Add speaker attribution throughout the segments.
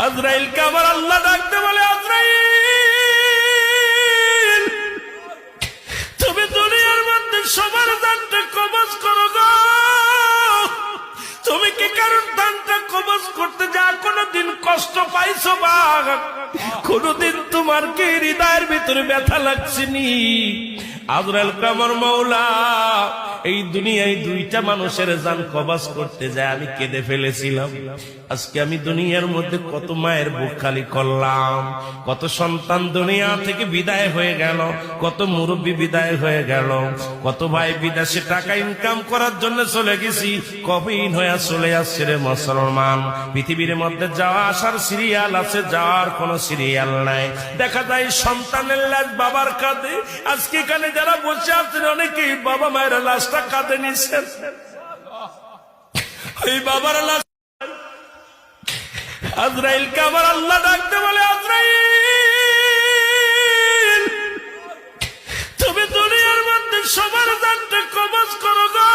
Speaker 1: আজরাইলকে আমার আল্লাহ ডাকতে বলে, আজরাইল তুমি দুনিয়ার মধ্যে সবার জানটা কবজ করো গো। তুমি কি কারণ দানটা কবজ করতে যা কোনদিন কষ্ট পাইছো বা কোনদিন তোমার কি হৃদয়ের ভিতরে ব্যথা লাগছেনি? আজরাইল আমার মাওলা এই দুনিয়ায় দুইটা মানুষের জান কবজ করতে যায় আমি কেঁদে ফেলেছিলাম। আজকে আমি দুনিয়ার মধ্যে কত মায়ের বুক খালি করলাম, কত সন্তান দুনিয়া থেকে বিদায় হয়ে গেল, কত মুরব্বী বিদায় হয়ে গেল, কত ভাই বিদেশে টাকা ইনকাম করার জন্য চলে গেছি, কবিন হয়ে চলে আসছে রে মুসলমান। পৃথিবীর মধ্যে যাওয়া আসার সিরিয়াল আছে, যাওয়ার কোন সিরিয়াল নাই। দেখা যায় সন্তানের লাশ বাবার কাঁধে। আজকে এখানে যারা বসে আছেন অনেকেই বাবা মায়ের লাশটা কাঁধে নিচ্ছেন। ওই বাবার লাশ আজরাইলকে আমার আল্লাহ ডাকতে বলে, আজরাইল তুমি দুনিয়ার মধ্যে সবার জানটা কবজ করো গো।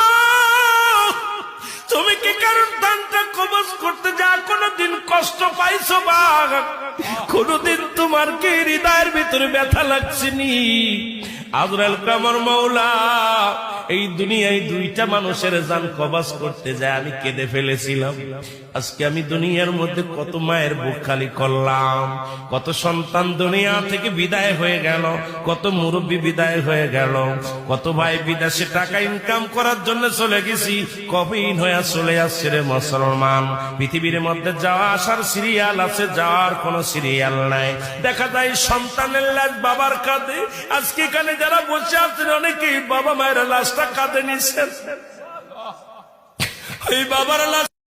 Speaker 1: তুমি কি কারণ দানটা কবজ করতে যা কোনদিন কষ্ট পাইছো বা কোনদিন তোমার কি হৃদয়ের ভিতরে ব্যথা লাগছেনি? আজরাইল আমার মাওলা এই দুনিয়ায় দুইটা মানুষের জান কবজ করতে যায় আমি কেঁদে ফেলেছিলাম। আজকে আমি দুনিয়ার মধ্যে কত মায়ের বুক খালি করলাম, কত সন্তান দুনিয়া থেকে বিদায় হয়ে গেল, কত মুরব্বী বিদায় হয়ে গেল, কত ভাই বিদেশে টাকা ইনকাম করার জন্য চলে গেছি, কবিন হয়ে চলে আসছে রে মুসলমান। পৃথিবীর মধ্যে যাওয়া আসার সিরিয়াল আছে, যাওয়ার কোন সিরিয়াল নাই। দেখা যায় সন্তানের লাশ বাবার কাঁধে। আজকে এখানে যারা বসে আছেন অনেকেই বাবা মায়ের লাশটা কাঁধে নিচ্ছেন। ওই বাবার লাশ